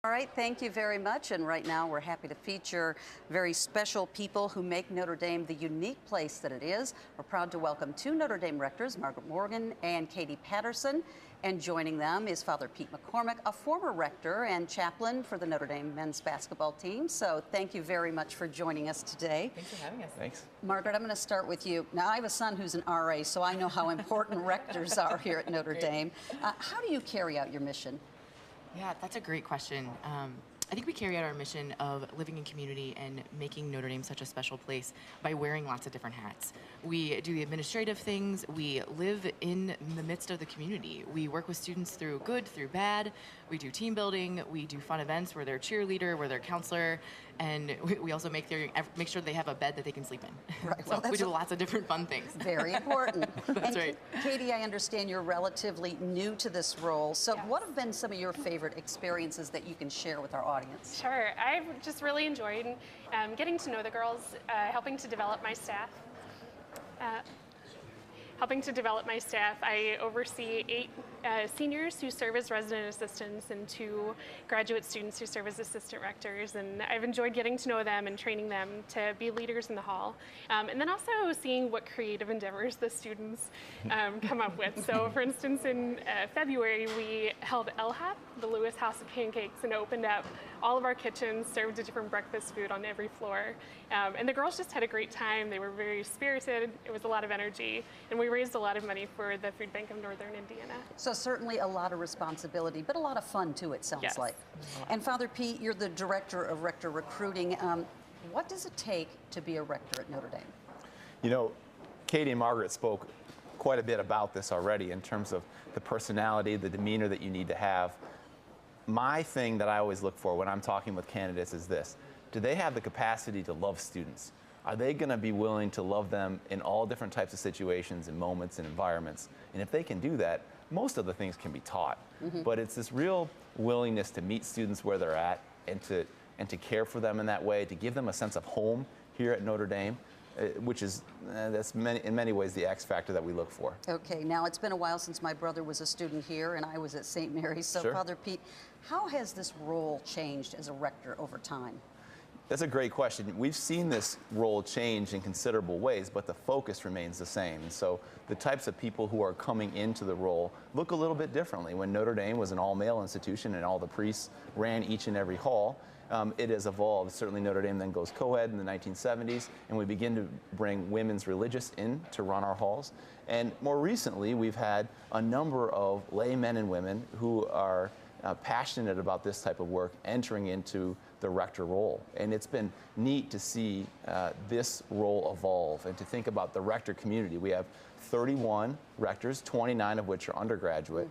All right, thank you very much. And right now we're happy to feature very special people who make Notre Dame the unique place that it is. We're proud to welcome two Notre Dame rectors, Margaret Morgan and Katie Patterson. And joining them is Fr Pete McCormick, a former rector and chaplain for the Notre Dame men's basketball team. So thank you very much for joining us today. Thanks for having us. Thanks. Margaret, I'm going to start with you. Now, I have a son who's an RA, so I know how important rectors are here at Notre Dame. How do you carry out your mission? Yeah, that's a great question. I think we carry out our mission of living in community and making Notre Dame such a special place by wearing lots of different hats. We do the administrative things. We live in the midst of the community. We work with students through good, through bad. We do team building. We do fun events. We're their cheerleader. We're their counselor. And we also make sure they have a bed that they can sleep in. Right. So we do lots of different fun things. Very important. That's right. Katie, I understand you're relatively new to this role. So Yes. What have been some of your favorite experiences that you can share with our audience? Sure. I've just really enjoyed getting to know the girls, helping to develop my staff. I oversee 8 seniors who serve as resident assistants and 2 graduate students who serve as assistant rectors. And I've enjoyed getting to know them and training them to be leaders in the hall. And then also seeing what creative endeavors the students come up with. So for instance, in February, we held LHAP, the Lewis House of Pancakes, and opened up all of our kitchens, served a different breakfast food on every floor. And the girls just had a great time. They were very spirited. It was a lot of energy. And we raised a lot of money for the Food Bank of Northern Indiana. So certainly a lot of responsibility, but a lot of fun too, it sounds Yes. like. And Fr Pete, you're the director of rector recruiting. What does it take to be a rector at Notre Dame? You know, Katie and Margaret spoke quite a bit about this already in terms of the personality, the demeanor that you need to have. My thing that I always look for when I'm talking with candidates is this: do they have the capacity to love students? Are they going to be willing to love them in all different types of situations and moments and environments? And if they can do that, most of the things can be taught. But it's this real willingness to meet students where they're at and to care for them in that way, to give them a sense of home here at Notre Dame, which is in many ways the X factor that we look for. Okay, now it's been a while since my brother was a student here and I was at St. Mary's. So Sure. Fr Pete, how has this role changed as a rector over time? That's a great question. We've seen this role change in considerable ways, but the focus remains the same. And so the types of people who are coming into the role look a little bit differently. When Notre Dame was an all-male institution and all the priests ran each and every hall, it has evolved. Certainly Notre Dame then goes co-ed in the 1970s, and we begin to bring women's religious in to run our halls. And more recently, we've had a number of lay men and women who are passionate about this type of work entering into the rector role. And it's been neat to see this role evolve and to think about the rector community. We have 31 rectors, 29 of which are undergraduate,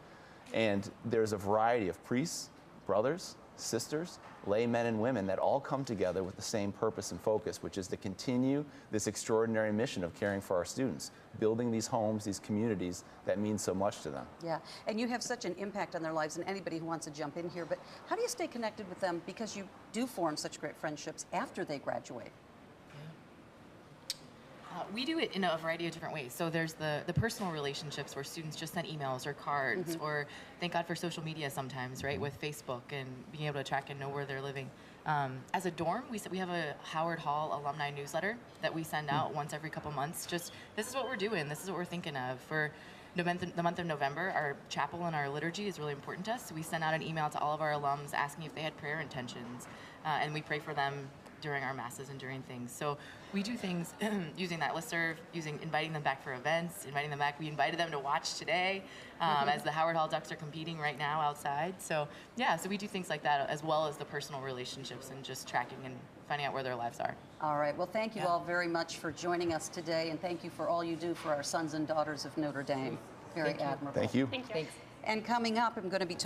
and there's a variety of priests, brothers, sisters, lay men and women that all come together with the same purpose and focus, which is to continue this extraordinary mission of caring for our students, building these homes, these communities that mean so much to them. Yeah, and you have such an impact on their lives, and anybody who wants to jump in here, but how do you stay connected with them, because you do form such great friendships after they graduate? We do it in a variety of different ways. So there's the personal relationships where students just send emails or cards, or thank God for social media sometimes, right, with Facebook and being able to track and know where they're living. As a dorm, we have a Howard Hall alumni newsletter that we send out once every couple months. Just, this is what we're doing, this is what we're thinking of. For the month of November, our chapel and our liturgy is really important to us. So we send out an email to all of our alums asking if they had prayer intentions, and we pray for them during our masses and during things. So we do things using that listserv, inviting them back for events, inviting them back. We invited them to watch today as the Howard Hall Ducks are competing right now outside. So yeah, so we do things like that, as well as the personal relationships and just tracking and finding out where their lives are. All right, well, thank you all very much for joining us today, and thank you for all you do for our sons and daughters of Notre Dame. Very admirable. Thank you. Thank you. Thanks. And coming up, I'm going to be talking